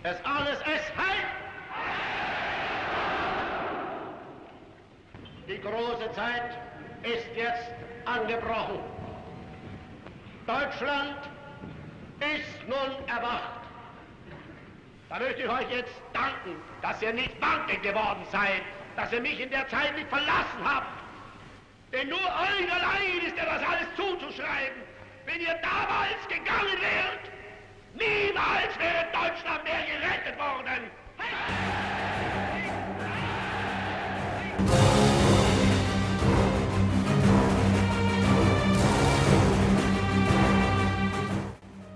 Es alles es Heil! Die große Zeit ist jetzt angebrochen. Deutschland ist nun erwacht. Da möchte ich euch jetzt danken, dass ihr nicht Banken geworden seid, dass ihr mich in der Zeit nicht verlassen habt. Denn nur euch allein ist ja das alles zuzuschreiben. Wenn ihr damals gegangen wärt, niemals wäre Deutschland mehr gerettet worden.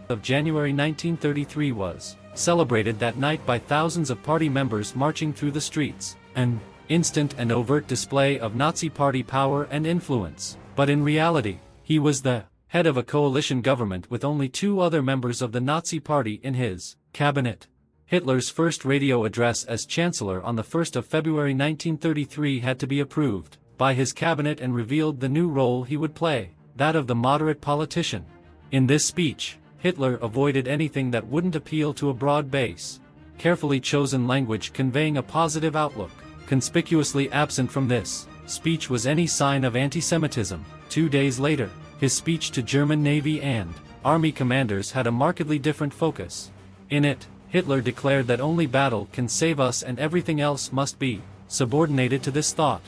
Of January 1933 was celebrated that night by thousands of party members marching through the streets, an instant and overt display of Nazi party power and influence. But in reality, he was the head of a coalition government with only two other members of the Nazi party in his cabinet. Hitler's first radio address as Chancellor on the 1st of February 1933 had to be approved by his cabinet and revealed the new role he would play, that of the moderate politician. In this speech, Hitler avoided anything that wouldn't appeal to a broad base. Carefully chosen language conveying a positive outlook. Conspicuously absent from this speech was any sign of anti-Semitism. 2 days later, his speech to German Navy and Army commanders had a markedly different focus. In it, Hitler declared that only battle can save us and everything else must be subordinated to this thought.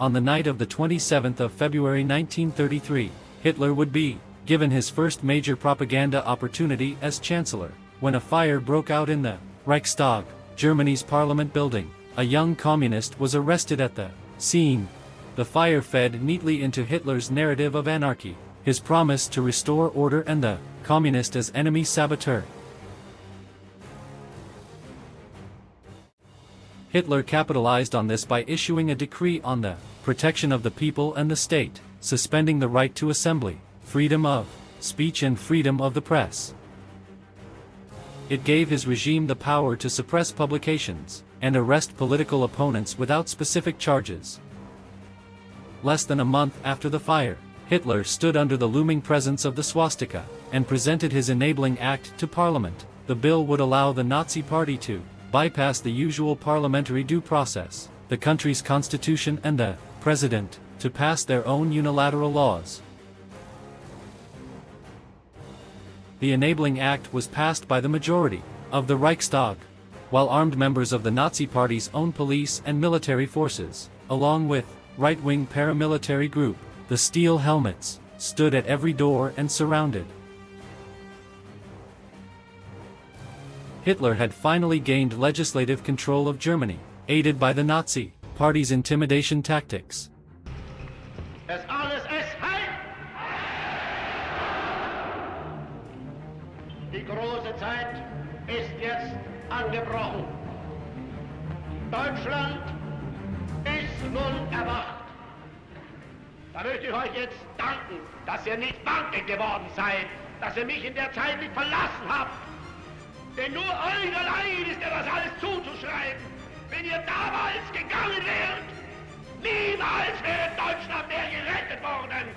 On the night of the 27th of February 1933, Hitler would be given his first major propaganda opportunity as Chancellor, when a fire broke out in the Reichstag, Germany's parliament building. A young communist was arrested at the scene. The fire fed neatly into Hitler's narrative of anarchy, his promise to restore order and the communist as enemy saboteur. Hitler capitalized on this by issuing a decree on the protection of the people and the state, suspending the right to assembly, freedom of speech and freedom of the press. It gave his regime the power to suppress publications and arrest political opponents without specific charges. Less than a month after the fire, Hitler stood under the looming presence of the swastika and presented his enabling act to Parliament. The bill would allow the Nazi Party to bypass the usual parliamentary due process, the country's constitution and the president, to pass their own unilateral laws. The enabling act was passed by the majority of the Reichstag, while armed members of the Nazi Party's own police and military forces, along with right-wing paramilitary group, the Steel Helmets, stood at every door and surrounded. Hitler had finally gained legislative control of Germany, aided by the Nazi Party's intimidation tactics. Es alles es Heil! Die große Zeit ist jetzt angebrochen. Deutschland ist nun erwacht. Da möchte ich euch jetzt danken, dass ihr nicht Banken geworden seid, dass ihr mich in der Zeit nicht verlassen habt. Denn nur euch allein ist ja das alles zuzuschreiben. Wenn ihr damals gegangen wärt, niemals wäre Deutschland mehr gerettet worden.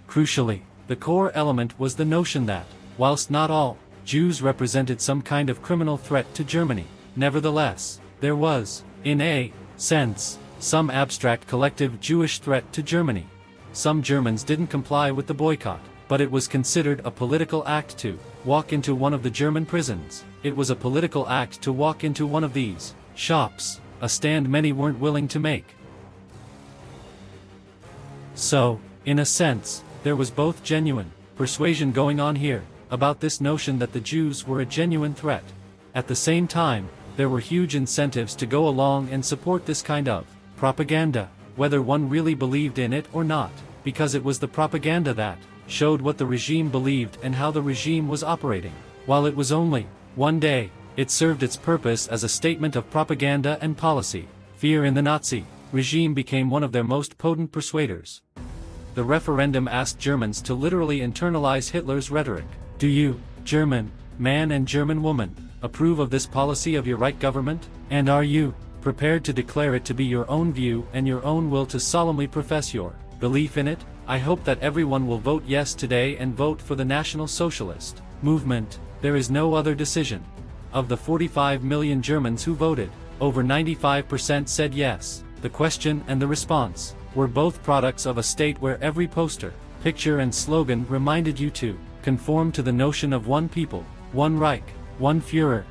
Crucially, the core element was the notion that, whilst not all Jews represented some kind of criminal threat to Germany, nevertheless, there was, in a sense, some abstract collective Jewish threat to Germany. Some Germans didn't comply with the boycott, but it was considered a political act to walk into one of the German prisons. It was a political act to walk into one of these shops, a stand many weren't willing to make. So, in a sense, there was both genuine persuasion going on here, about this notion that the Jews were a genuine threat. At the same time, there were huge incentives to go along and support this kind of propaganda, whether one really believed in it or not, because it was the propaganda that showed what the regime believed and how the regime was operating. While it was only one day, it served its purpose as a statement of propaganda and policy. Fear in the Nazi regime became one of their most potent persuaders. The referendum asked Germans to literally internalize Hitler's rhetoric. Do you, German man and German woman, approve of this policy of your right government? And are you prepared to declare it to be your own view and your own will to solemnly profess your belief in it? I hope that everyone will vote yes today and vote for the National Socialist movement. There is no other decision. Of the 45 million Germans who voted, over 95% said yes. The question and the response were both products of a state where every poster, picture and slogan reminded you to conform to the notion of one people, one Reich, one Führer.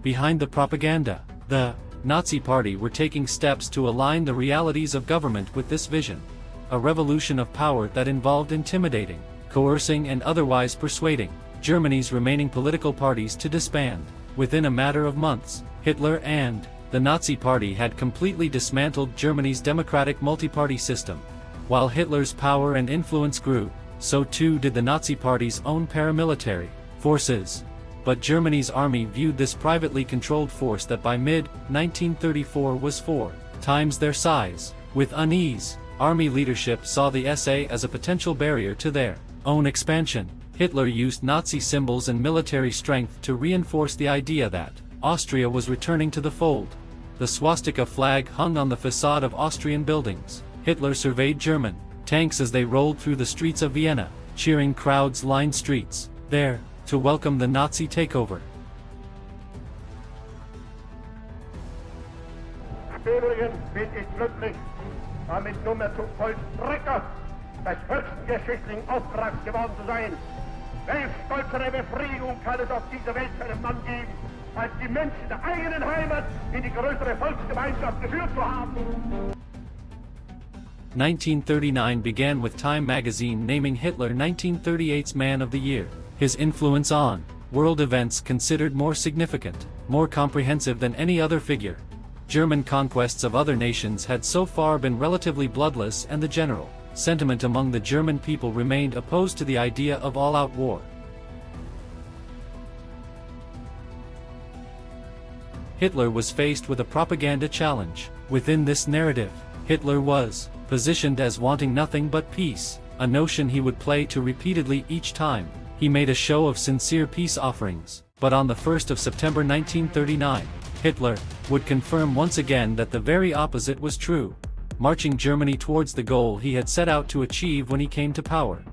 Behind the propaganda, the Nazi Party were taking steps to align the realities of government with this vision. A revolution of power that involved intimidating, coercing and otherwise persuading Germany's remaining political parties to disband. Within a matter of months, Hitler and the Nazi Party had completely dismantled Germany's democratic multi-party system. While Hitler's power and influence grew, so too did the Nazi Party's own paramilitary forces. But Germany's army viewed this privately controlled force that by mid-1934 was 4 times their size. With unease, army leadership saw the SA as a potential barrier to their own expansion. Hitler used Nazi symbols and military strength to reinforce the idea that Austria was returning to the fold. The swastika flag hung on the facade of Austrian buildings. Hitler surveyed German tanks as they rolled through the streets of Vienna. Cheering crowds lined streets there to welcome the Nazi takeover. Übrigens bin ich glücklich, damit nunmehr zum Vollstrecker des höchsten geschichtlichen Auftrags geworden zu sein. Welch stolzere Befriedigung kann es auf dieser Welt für einen Mann geben, als die Menschen der eigenen Heimat in die größere Volksgemeinschaft geführt zu haben? 1939 began with Time magazine naming Hitler 1938's Man of the Year. His influence on world events considered more significant, more comprehensive than any other figure. German conquests of other nations had so far been relatively bloodless, and the general sentiment among the German people remained opposed to the idea of all-out war. Hitler was faced with a propaganda challenge. Within this narrative, Hitler was positioned as wanting nothing but peace, a notion he would play to repeatedly each time he made a show of sincere peace offerings. But on the 1st of September 1939, Hitler would confirm once again that the very opposite was true, marching Germany towards the goal he had set out to achieve when he came to power.